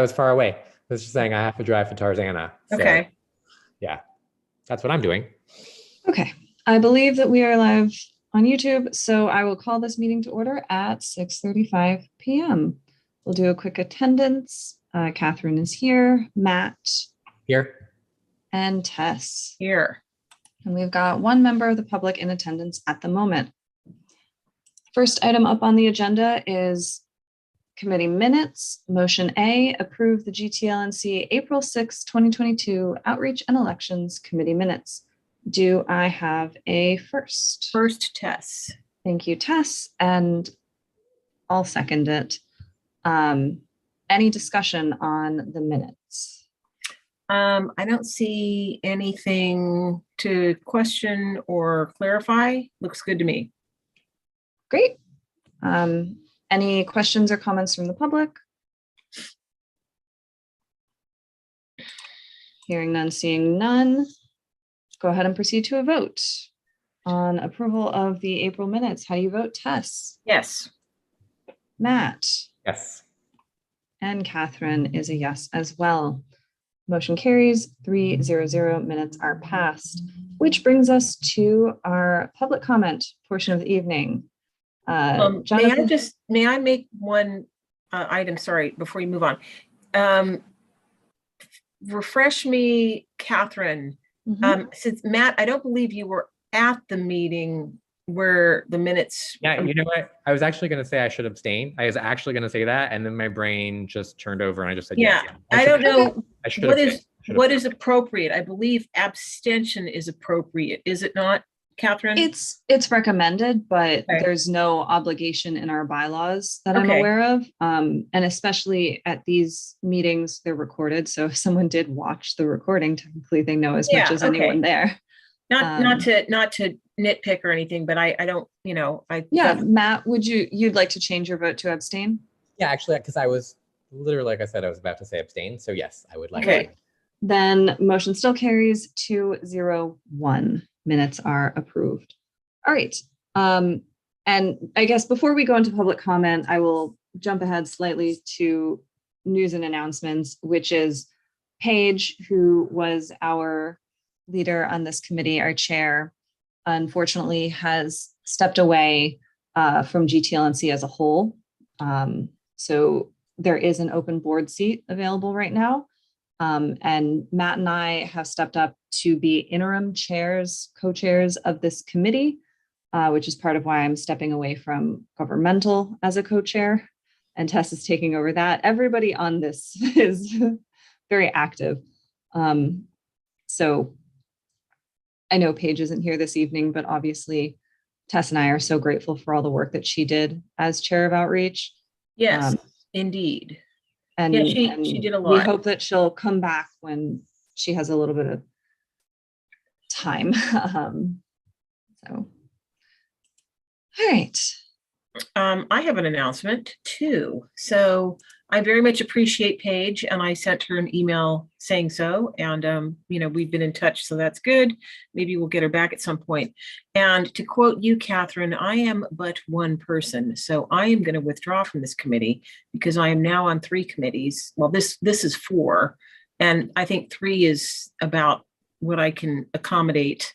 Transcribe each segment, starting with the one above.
I was far away. I was just saying I have to drive to Tarzana. So, Okay. yeah, that's what I'm doing. Okay, I believe that we are live on YouTube, so I will call this meeting to order at 6:35 p.m. We'll do a quick attendance. Catherine is here, Matt, Here. and Tess. Here. And we've got one member of the public in attendance at the moment. First item up on the agenda is committee minutes. Motion A, approve the Gtlnc April 6, 2022 Outreach and Elections Committee minutes. Do I have a first? First, Tess. Thank you, Tess, and I'll second it. Any discussion on the minutes? I don't see anything to question or clarify. Looks good to me. Great. Any questions or comments from the public? Hearing none, seeing none. Go ahead and proceed to a vote on approval of the April minutes. How do you vote, Tess? Yes. Matt? Yes. And Catherine is a yes as well. Motion carries 3-0. Minutes are passed, which brings us to our public comment portion of the evening. Jonathan? May I make one item, sorry, before you move on? Refresh me, Catherine. Since Matt, I don't believe you were at the meeting where the minutes. Yeah, you know what? I was actually going to say I should abstain. I was actually going to say that, and then my brain just turned over and I just said yeah. yes. I don't know what is appropriate. I believe abstention is appropriate. Is it not, Catherine? It's recommended, but there's no obligation in our bylaws that I'm aware of. And especially at these meetings, they're recorded. So if someone did watch the recording, technically they know as much as anyone there. Not to nitpick or anything, but I don't, Matt, you'd like to change your vote to abstain? Yeah, actually, because I was literally, like I said, I was about to say abstain. So yes, I would like to. Then motion still carries 2-0-1. Minutes are approved. All right. And I guess before we go into public comment, I will jump ahead slightly to news and announcements, which is Paige, who was our leader on this committee, our chair, unfortunately has stepped away from Gtlnc as a whole. So there is an open board seat available right now. And Matt and I have stepped up to be interim co-chairs of this committee, which is part of why I'm stepping away from governmental as a co-chair, and Tess is taking over that. Everybody on this is very active. So I know Paige isn't here this evening, but obviously Tess and I are so grateful for all the work that she did as chair of outreach. Yes, indeed. And, she did a lot. We hope that she'll come back when she has a little bit of time. All right. I have an announcement too. So I very much appreciate Paige, and I sent her an email saying so. And, we've been in touch, so that's good. Maybe we'll get her back at some point. And to quote you, Catherine, I am but one person. So I am going to withdraw from this committee because I am now on 3 committees. Well, this is 4. And I think 3 is about what I can accommodate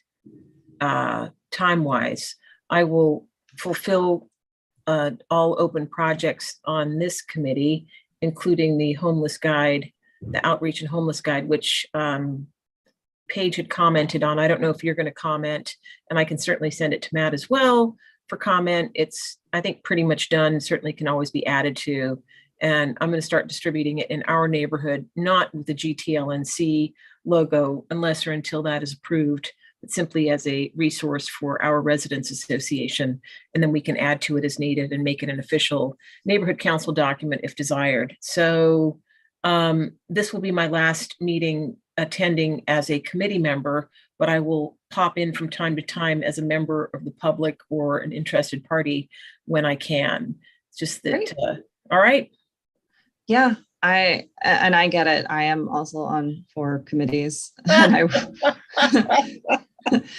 time-wise. I will fulfill all open projects on this committee, including the homeless guide, the outreach and homeless guide, which Paige had commented on. I don't know if you're going to comment, and I can certainly send it to Matt as well for comment. It's, I think, pretty much done. Certainly can always be added to. And I'm going to start distributing it in our neighborhood, not with the Gtlnc logo, unless or until that is approved, but simply as a resource for our residents association. And then we can add to it as needed and make it an official neighborhood council document if desired. So this will be my last meeting attending as a committee member, but I will pop in from time to time as a member of the public or an interested party when I can. It's just that, all right. Yeah, I get it. I am also on 4 committees. And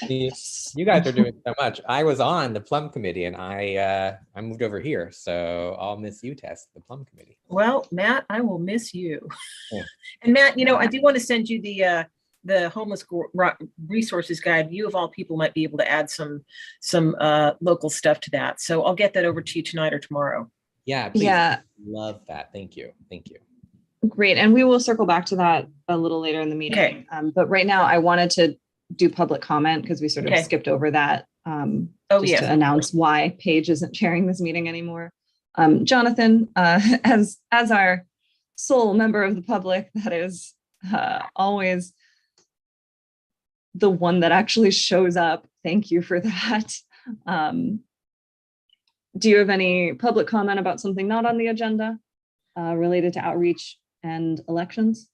You guys are doing so much. I was on the plum committee and I moved over here. So I'll miss you, Tess, the plum committee. Well, Matt, I will miss you. Yeah. And Matt, I do want to send you the homeless resources guide. You of all people might be able to add some local stuff to that. So I'll get that over to you tonight or tomorrow. Yeah, please. Yeah. Love that. Thank you. Thank you. Great. And we will circle back to that a little later in the meeting. Okay. But right now I wanted to do public comment because we sort of skipped over that. Yes. To announce why Paige isn't chairing this meeting anymore. Jonathan, as our sole member of the public that is always the one that actually shows up. Thank you for that. Do you have any public comment about something not on the agenda related to outreach and elections?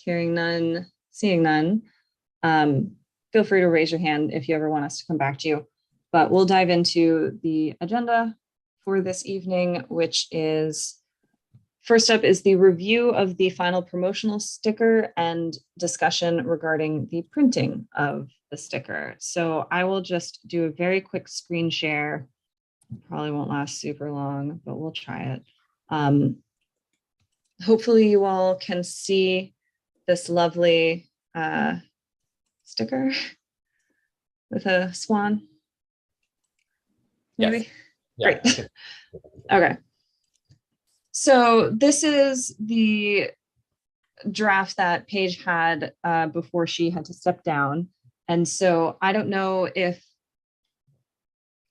Hearing none, seeing none. Feel free to raise your hand if you ever want us to come back to you. But we'll dive into the agenda for this evening, which is, first up is the review of the final promotional sticker and discussion regarding the printing of the sticker. So I will just do a very quick screen share. Probably won't last super long, but we'll try it. Hopefully you all can see this lovely sticker with a swan. Maybe? Yes. Yeah. Great. Okay. So this is the draft that Paige had before she had to step down. And so I don't know if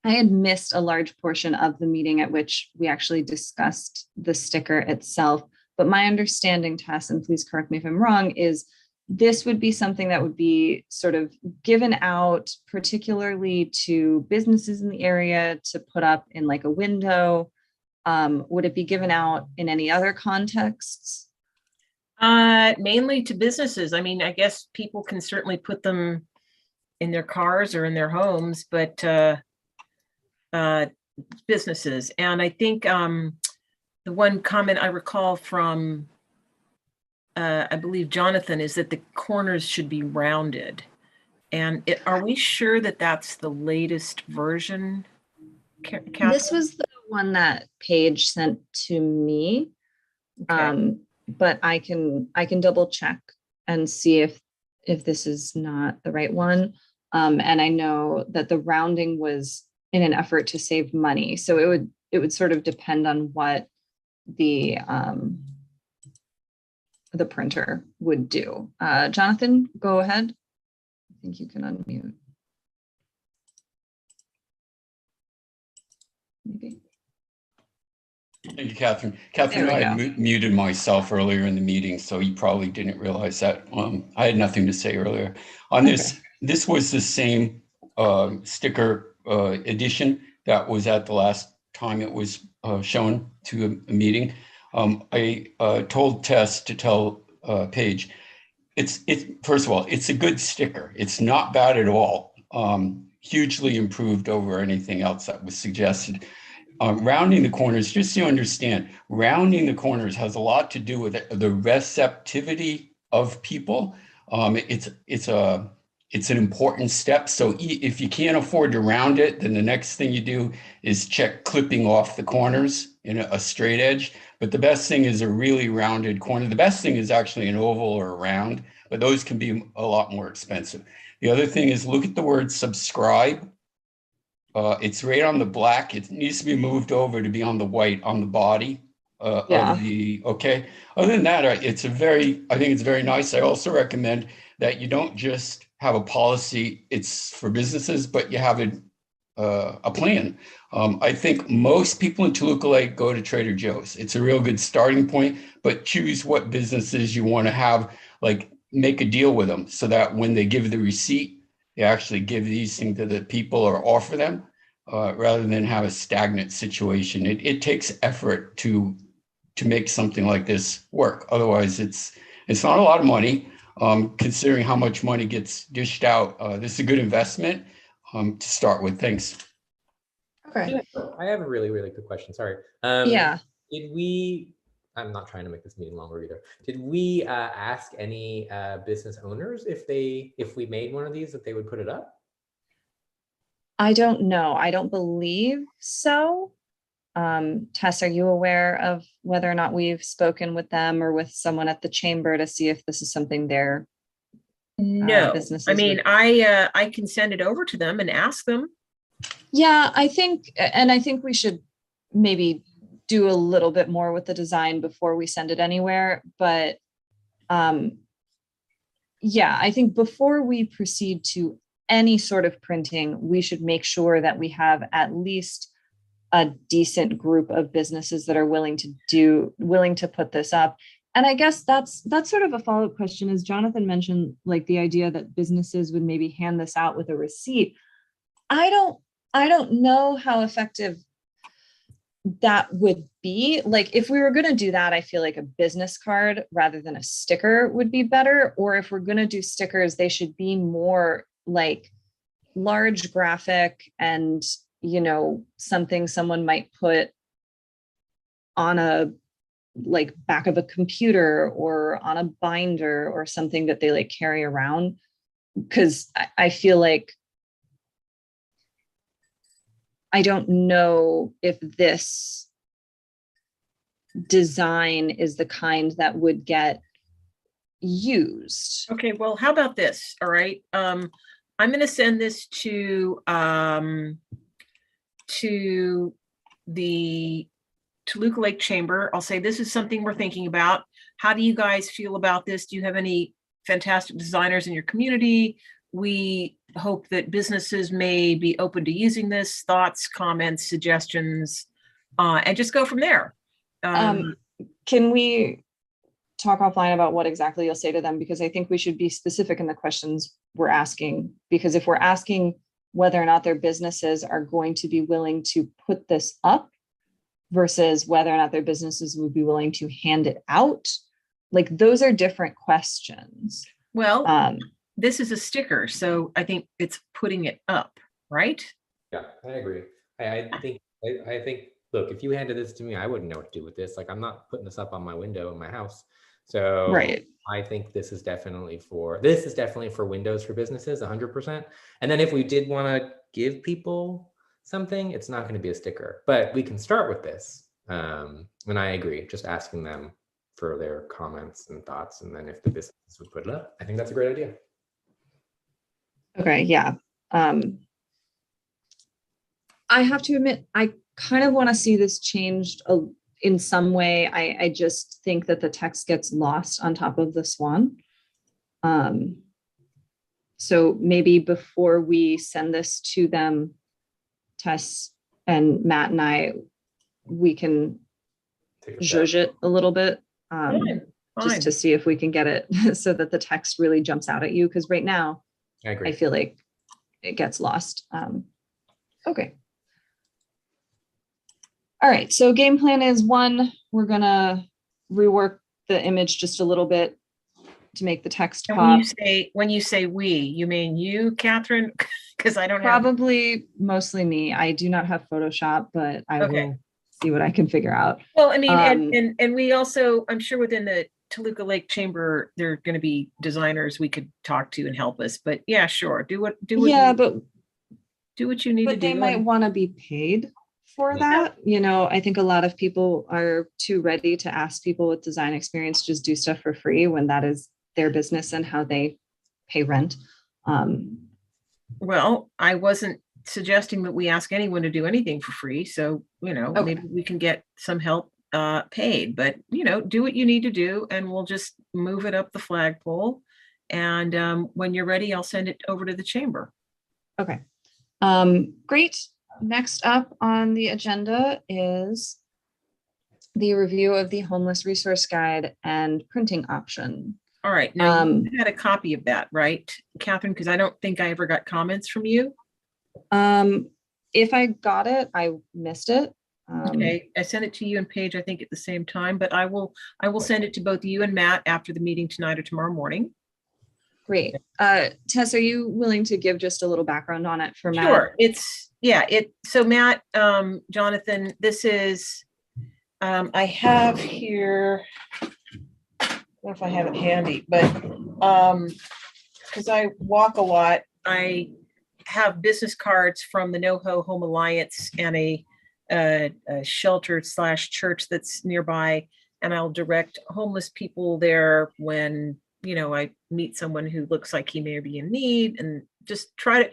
I had missed a large portion of the meeting at which we actually discussed the sticker itself. But my understanding, Tess, and please correct me if I'm wrong, is this would be something that would be sort of given out particularly to businesses in the area to put up in like a window. Would it be given out in any other contexts? Mainly to businesses. I mean, I guess people can certainly put them in their cars or in their homes, but businesses. And I think the one comment I recall from, I believe Jonathan, is that the corners should be rounded. And are we sure that that's the latest version? This was the one that Paige sent to me. Okay. But I can double check and see if this is not the right one. And I know that the rounding was in an effort to save money. So it would sort of depend on what the printer would do. Jonathan, go ahead. I think you can unmute. Maybe. Thank you, Catherine. Catherine, I had muted myself earlier in the meeting, so you probably didn't realize that. I had nothing to say earlier. On this, this was the same sticker edition that was at the last time it was shown to a meeting. I told Tess to tell Paige, it's first of all, it's a good sticker. It's not bad at all. Hugely improved over anything else that was suggested. Rounding the corners, just so you understand, rounding the corners has a lot to do with the receptivity of people. It's an important step. So if you can't afford to round it, then the next thing you do is check clipping off the corners in a straight edge. But the best thing is a really rounded corner. The best thing is actually an oval or a round, but those can be a lot more expensive. The other thing is look at the word subscribe. It's right on the black. It needs to be moved over to be on the white on the body of the, okay. Other than that, I think it's very nice. I also recommend that you don't just have a policy, it's for businesses, but you have a plan. I think most people in Toluca Lake go to Trader Joe's. It's a real good starting point, but choose what businesses you want to have, like make a deal with them so that when they give the receipt, they actually give these things to the people or offer them rather than have a stagnant situation. It takes effort to make something like this work. Otherwise, it's not a lot of money. Considering how much money gets dished out, this is a good investment to start with. Thanks. Okay. Yeah, I have a really, really quick question. Sorry. Yeah. Did we, I'm not trying to make this meeting longer either. Did we ask any business owners if we made one of these, that they would put it up? I don't know. I don't believe so. Tess, are you aware of whether or not we've spoken with them or with someone at the chamber to see if this is something their No, businesses I mean, would- I can send it over to them and ask them. Yeah, I think we should maybe do a little bit more with the design before we send it anywhere. But yeah, I think before we proceed to any sort of printing, we should make sure that we have at least a decent group of businesses that are willing to put this up. And I guess that's sort of a follow-up question, as Jonathan mentioned, like the idea that businesses would maybe hand this out with a receipt. I don't know how effective that would be. Like, if we were going to do that, I feel like a business card rather than a sticker would be better. Or if we're going to do stickers, they should be more like large graphic and, you know, something someone might put on a like back of a computer or on a binder or something that they like carry around. Because I feel like I don't know if this design is the kind that would get used. Okay, well, how about this? All right. I'm going to send this to the Toluca Lake Chamber. I'll say, this is something we're thinking about. How do you guys feel about this? Do you have any fantastic designers in your community? We hope that businesses may be open to using this. Thoughts, comments, suggestions, and just go from there. Can we talk offline about what exactly you'll say to them? Because I think we should be specific in the questions we're asking, because if we're asking whether or not their businesses are going to be willing to put this up versus whether or not their businesses would be willing to hand it out, like those are different questions. Well, this is a sticker, so I think it's putting it up, right? Yeah, I agree. I think, look, if you handed this to me, I wouldn't know what to do with this. Like, I'm not putting this up on my window in my house. So Right. I think this is definitely for windows for businesses, 100%. And then if we did want to give people something, it's not going to be a sticker, but we can start with this. And I agree, just asking them for their comments and thoughts. And then if the business would put it up, I think that's a great idea. Okay, yeah. I have to admit, I kind of want to see this changed in some way. I just think that the text gets lost on top of the swan. So maybe before we send this to them, Tess and Matt and I, we can zhuzh it a little bit, just to see if we can get it so that the text really jumps out at you. Because right now, I agree. I feel like it gets lost. Okay. All right, so game plan is 1, we're gonna rework the image just a little bit to make the text And pop. when you say we, you mean you, Catherine? Because I don't have. Probably mostly me. I do not have Photoshop, but I will see what I can figure out. Well, I mean, and we also, I'm sure within the Toluca Lake Chamber, there are going to be designers we could talk to and help us. But yeah, sure, do what But you need to do. but they might want to be paid for that. You know, I think a lot of people are too ready to ask people with design experience just do stuff for free when that is their business and how they pay rent. Well, I wasn't suggesting that we ask anyone to do anything for free. So, you know, maybe we can get some help paid, but, you know, do what you need to do and we'll just move it up the flagpole. And when you're ready, I'll send it over to the chamber. Okay. Great. Next up on the agenda is the review of the homeless resource guide and printing option. All right. Now you had a copy of that, right, Catherine? Because I don't think I ever got comments from you. If I got it, I missed it. Okay, I sent it to you and Paige, I think at the same time, but I will send it to both you and Matt after the meeting tonight or tomorrow morning. Great. Tess, are you willing to give just a little background on it for Matt? Sure. So Matt, Jonathan, this is, I have here, I don't know if I have it handy, but because I walk a lot, I have business cards from the NoHo Home Alliance and a shelter / church that's nearby, and I'll direct homeless people there when I meet someone who looks like he may be in need, and just I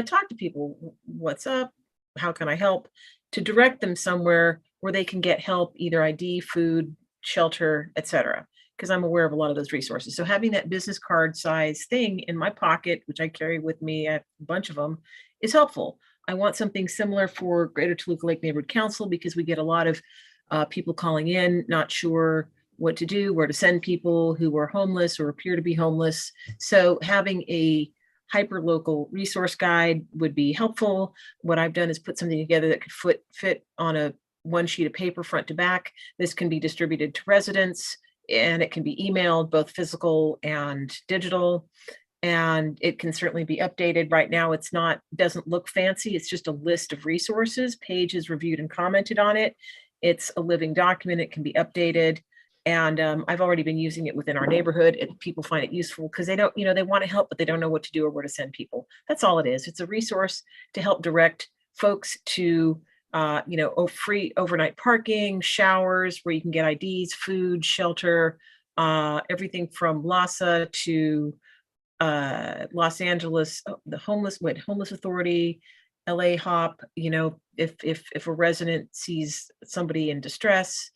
talk to people, what's up, how can I help, to direct them somewhere where they can get help, either ID, food, shelter, etc. Because I'm aware of a lot of those resources. So having that business card size thing in my pocket, which I carry with me, I have a bunch of them, is helpful. I want something similar for Greater Toluca Lake Neighborhood Council, because we get a lot of people calling in, not sure what to do, where to send people who are homeless or appear to be homeless. So having a hyper-local resource guide would be helpful. What I've done is put something together that could fit on one sheet of paper, front to back. This can be distributed to residents, and it can be emailed, both physical and digital. And it can certainly be updated. Right now, doesn't look fancy. It's just a list of resources. Paige has reviewed and commented on it. It's a living document. It can be updated. And I've already been using it within our neighborhood, and people find it useful because they don't, they want to help, but they don't know what to do or where to send people. That's all it is. It's a resource to help direct folks to, free overnight parking, showers where you can get IDs, food, shelter, everything from LASA to Los Angeles, the Homeless Authority, LA HOP. If a resident sees somebody in distress,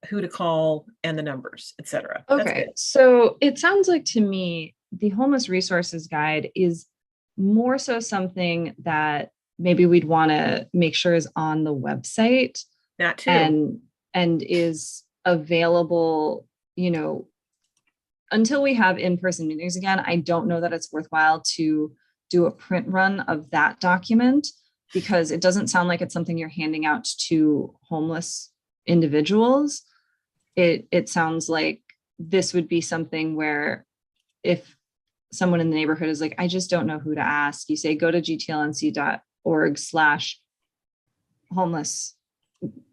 who to call and the numbers, etc. Okay, so it sounds like to me the Homeless Resources Guide is more so something that maybe we'd want to make sure is on the website. That too. And is available, until we have in-person meetings again. I don't know that it's worthwhile to do a print run of that document, because it doesn't sound like it's something you're handing out to homeless individuals. It sounds like this would be something where if someone in the neighborhood is like, I just don't know who to ask, you say, go to gtlnc.org/homeless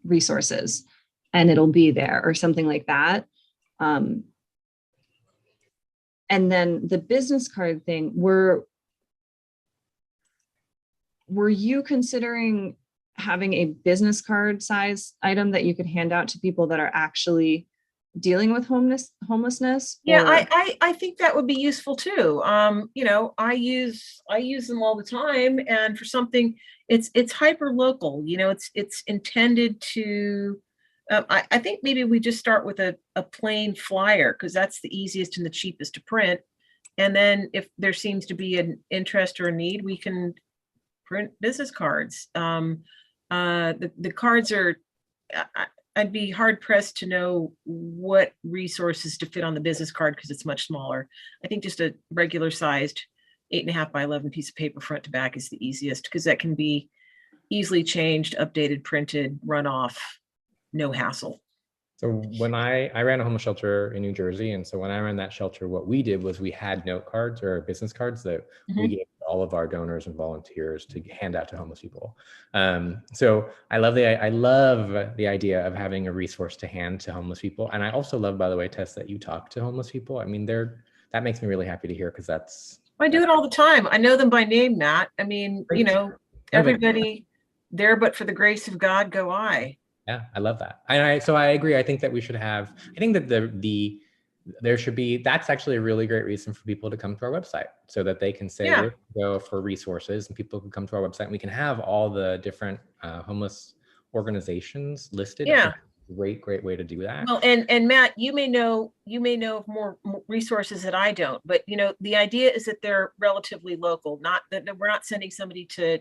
resources, and it'll be there, or something like that. And then the business card thing, were you considering having a business card size item that you could hand out to people that are actually dealing with homelessness? Yeah, I think that would be useful too. I use them all the time, and for something, it's hyper local. It's intended to. I think maybe we just start with a plain flyer, because that's the easiest and the cheapest to print. And then if there seems to be an interest or a need, we can print business cards. The cards are, I'd be hard pressed to know what resources to fit on the business card, because it's much smaller. I think just a regular sized 8.5 by 11 piece of paper front to back is the easiest, because that can be easily changed, updated, printed, run off, no hassle. So when I ran a homeless shelter in New Jersey, and so when I ran that shelter, what we did was we had note cards or business cards that we gave to all of our donors and volunteers to hand out to homeless people. So I love the idea of having a resource to hand to homeless people. And I also love, by the way, Tess, that you talk to homeless people. I mean, that makes me really happy to hear, because I do it all the time. I know them by name, Matt. I mean, everybody there, but for the grace of God, go I. Yeah, I love that. And so I agree. I think that we should have, I think that there should be, that's actually a really great reason for people to come to our website, so that they can say where to go for resources, and people can come to our website, and we can have all the different homeless organizations listed. Yeah. Great way to do that. Well, and Matt, you may know of more resources that I don't, but the idea is that they're relatively local, not that we're not sending somebody to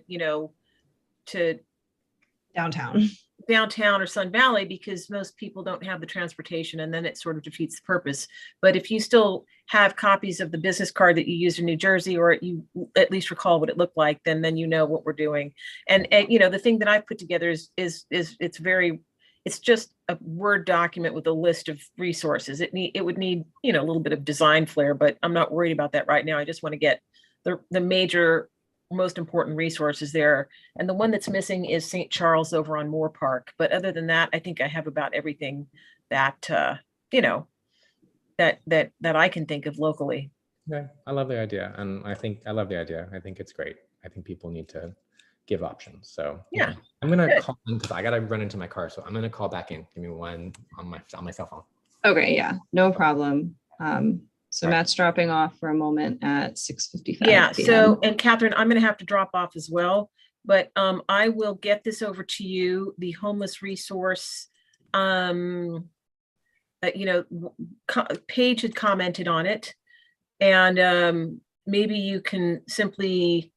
downtown or Sun Valley, because most people don't have the transportation, and then it sort of defeats the purpose. But if you still have copies of the business card that you used in New Jersey, or you at least recall what it looked like, then you know what we're doing. And the thing that I put together is it's very it's just a Word document with a list of resources. It would need, you know, a little bit of design flair, but I'm not worried about that right now. I just want to get the major, most important resources there. And the one that's missing is St. Charles over on Moore Park. But other than that, I think I have about everything that, you know, that I can think of locally. Yeah, I love the idea. And I love the idea. I think it's great. I think people need to give options. So Yeah, I'm going to good. call in because I got to run into my car. So I'm going to call back in. Give me one on my cell phone. Okay, yeah, no problem. So Right. Matt's dropping off for a moment at 6:55 Yeah, PM. so, and Catherine, I'm gonna have to drop off as well, but I will get this over to you, the homeless resource. You know, Paige had commented on it, and maybe you can simply,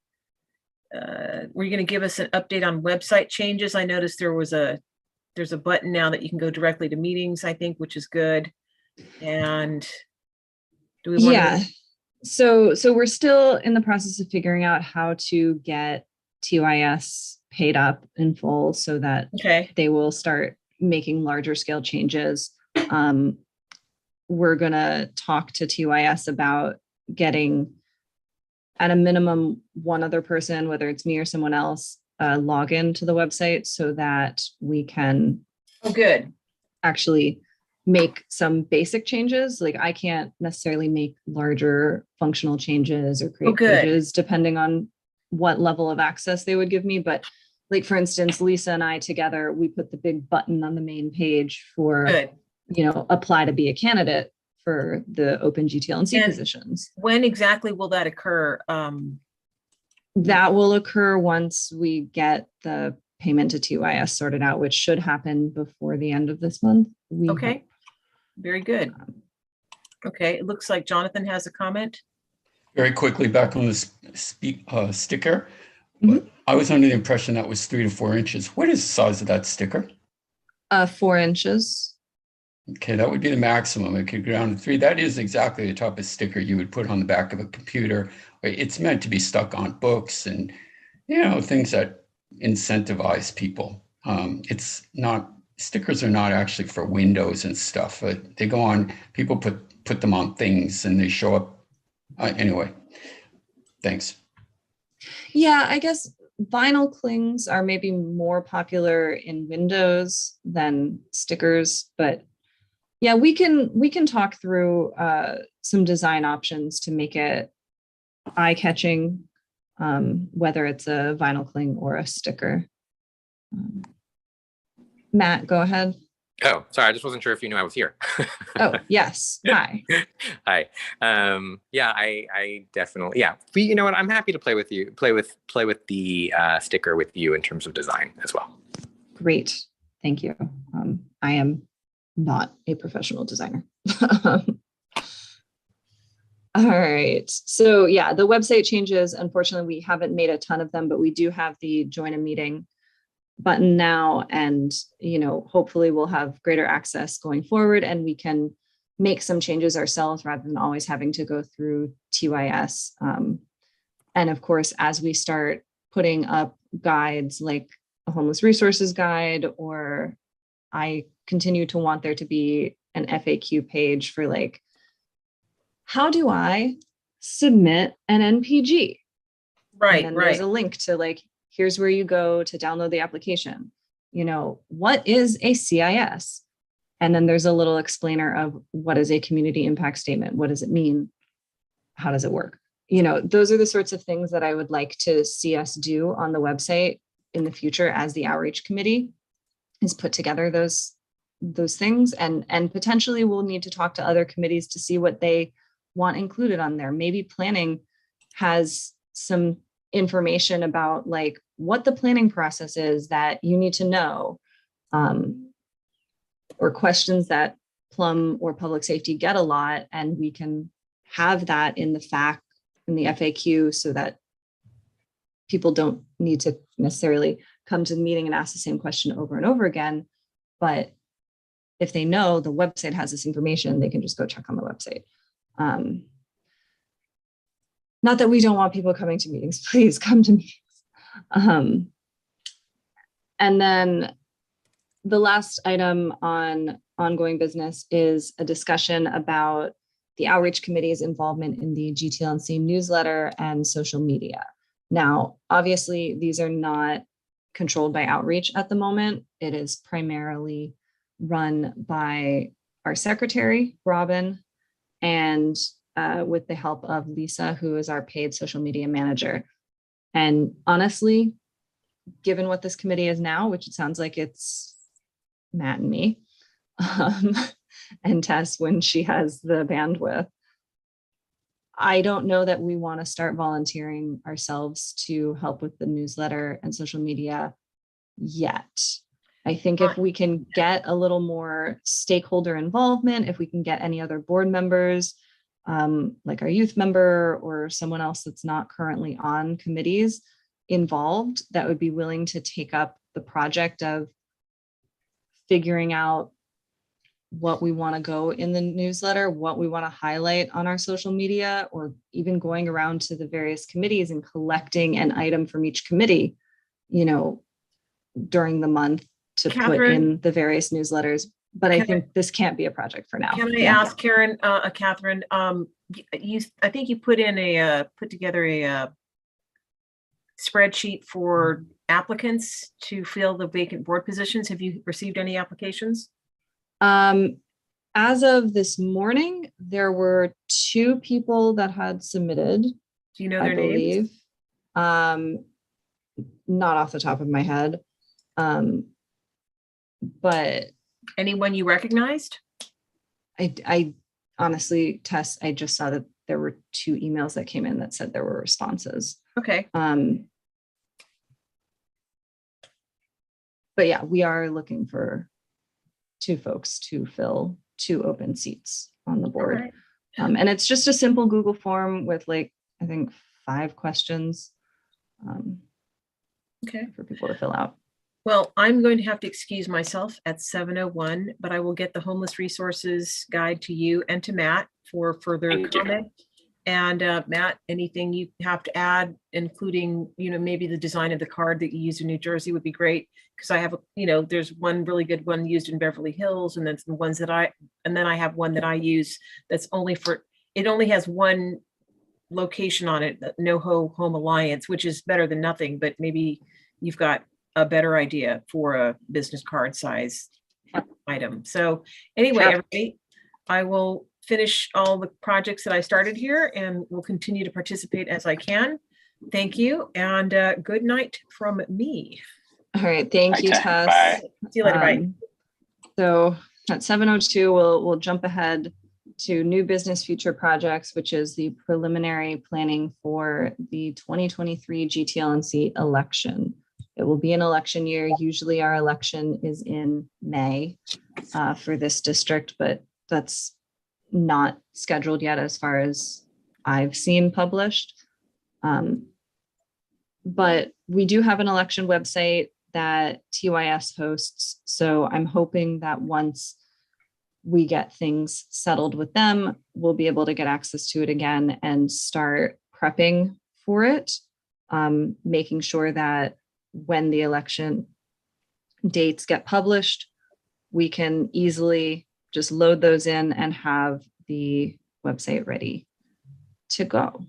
were you gonna give us an update on website changes? I noticed there's a button now that you can go directly to meetings, I think, which is good. And do we want Yeah. to? So we're still in the process of figuring out how to get TYS paid up in full so that Okay, they will start making larger scale changes. We're gonna talk to TYS about getting at a minimum one other person, whether it's me or someone else, log into the website so that we can oh, good. actually make some basic changes. Like I can't necessarily make larger functional changes or create good. pages depending on what level of access they would give me. But like, for instance, Lisa and I together, we put the big button on the main page for, Good. you know, apply to be a candidate for the open Gtlnc And positions. when exactly will that occur? That will occur once we get the payment to TYS sorted out, which should happen before the end of this month. Okay, very good. Okay, it looks like Jonathan has a comment. Very quickly, back on the sticker. Mhm. I was under the impression that was 3 to 4 inches. What is the size of that sticker? 4 inches. Okay, that would be the maximum. It could go down to 3. That is exactly the type of sticker you would put on the back of a computer. It's meant to be stuck on books and, you know, things that incentivize people. It's not, stickers are not actually for windows and stuff. They go on, people put them on things and they show up. Anyway, thanks. Yeah, I guess vinyl clings are maybe more popular in Windows than stickers, but yeah, we can talk through some design options to make it eye-catching, whether it's a vinyl cling or a sticker. Matt, go ahead. Oh, sorry. I just wasn't sure if you knew I was here. Oh, yes. Hi. Hi. Yeah, I definitely, yeah. But you know what? I'm happy to play with you, play with the sticker with you in terms of design as well. Great. Thank you. I am not a professional designer. All right. So yeah, the website changes, unfortunately, we haven't made a ton of them, but we do have the join a meeting button now. And, you know, hopefully we'll have greater access going forward and we can make some changes ourselves rather than always having to go through TYS. And of course, as we start putting up guides like a homeless resources guide, or I continue to want there to be an FAQ page for like, how do I submit an NPG? Right, and right. There's a link to like, here's where you go to download the application. You know, what is a CIS? And then there's a little explainer of what is a community impact statement? What does it mean? How does it work? You know, those are the sorts of things that I would like to see us do on the website in the future as the outreach committee is put together those things. And potentially we'll need to talk to other committees to see what they want included on there. Maybe planning has some information about like what the planning process is that you need to know, or questions that Plum or public safety get a lot, and we can have that in the FAQ so that people don't need to necessarily come to the meeting and ask the same question over and over again. But if they know the website has this information, they can just go check on the website. Not that we don't want people coming to meetings, please come to meetings. And then the last item on ongoing business is a discussion about the outreach committee's involvement in the Gtlnc newsletter and social media. Now, obviously, these are not controlled by outreach at the moment. It is primarily run by our secretary, Robin, and with the help of Lisa, who is our paid social media manager. And honestly, given what this committee is now, which it sounds like it's Matt and me, and Tess when she has the bandwidth, I don't know that we want to start volunteering ourselves to help with the newsletter and social media yet. I think if we can get a little more stakeholder involvement, if we can get any other board members, like our youth member or someone else that's not currently on committees involved, that would be willing to take up the project of figuring out what we want to go in the newsletter, what we want to highlight on our social media, or even going around to the various committees and collecting an item from each committee, you know, during the month to put in the various newsletters. But I think this can't be a project for now. Can I ask Catherine, I think you put together a spreadsheet for applicants to fill the vacant board positions. Have you received any applications? As of this morning, there were 2 people that had submitted. Do you know their names? Not off the top of my head. But anyone you recognized? I honestly, Tess, I just saw that there were 2 emails that came in that said there were responses. Okay. But yeah, we are looking for 2 folks to fill 2 open seats on the board. Right. And it's just a simple Google form with I think 5 questions for people to fill out. Well, I'm going to have to excuse myself at 7:01, but I will get the homeless resources guide to you and to Matt for further comment. And Matt, anything you have to add, including, maybe the design of the card that you use in New Jersey would be great. Because I have, there's one really good one used in Beverly Hills, and then the ones that I have one that I use that's it only has one location on it, NoHo Home Alliance, which is better than nothing, but maybe you've got a better idea for a business card size item. So anyway, everybody, I will finish all the projects that I started here and will continue to participate as I can. Thank you, and good night from me. All right, thank you, Tess. Bye. See you later. Bye. So at 7:02, we'll jump ahead to new business future projects, which is the preliminary planning for the 2023 Gtlnc election. It will be an election year. Usually our election is in May for this district, but that's not scheduled yet as far as I've seen published. But we do have an election website that TYS hosts. So I'm hoping that once we get things settled with them, we'll be able to get access to it again and start prepping for it, making sure that when the election dates get published, we can easily just load those in and have the website ready to go.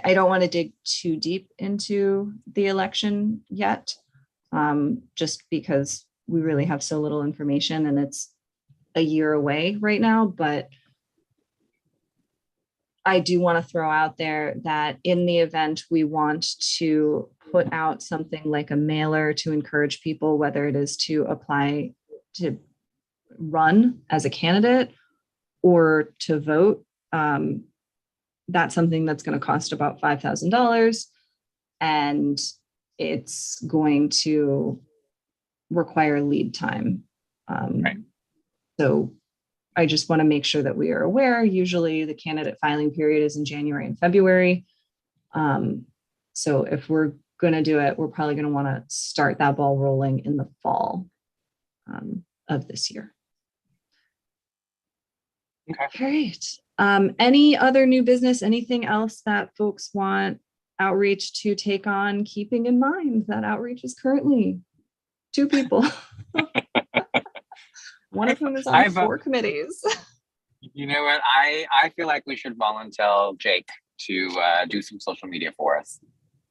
I don't want to dig too deep into the election yet, just because we really have so little information and it's a year away right now. But I do want to throw out there that in the event we want to put out something like a mailer to encourage people, whether it is to apply to run as a candidate or to vote, that's something that's going to cost about $5,000, and it's going to require lead time. Right. So I just want to make sure that we are aware. Usually the candidate filing period is in January and February. So if we're going to do it, we're probably going to want to start that ball rolling in the fall of this year. Okay. All right. Any other new business, anything else that folks want outreach to take on, keeping in mind that outreach is currently 2 people. One of whom is on I've, 4 committees. You know what? I feel like we should volunteer Jake to do some social media for us.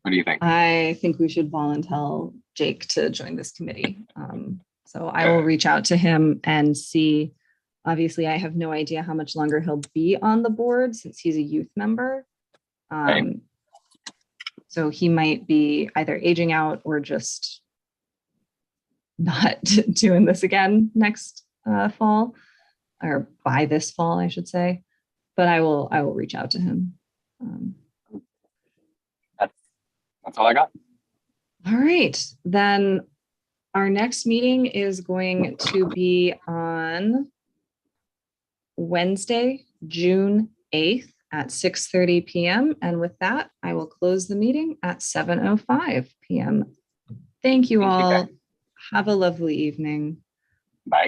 What do you think? I think we should volunteer Jake to join this committee. So I will reach out to him and see. Obviously, I have no idea how much longer he'll be on the board since he's a youth member. Okay. So he might be either aging out or just not doing this again next fall, or by this fall, I should say. But I will reach out to him. That's all I got. All right, then our next meeting is going to be on Wednesday, June 8th at 6:30 p.m. And with that, I will close the meeting at 7:05 p.m. Thank you all. Have a lovely evening.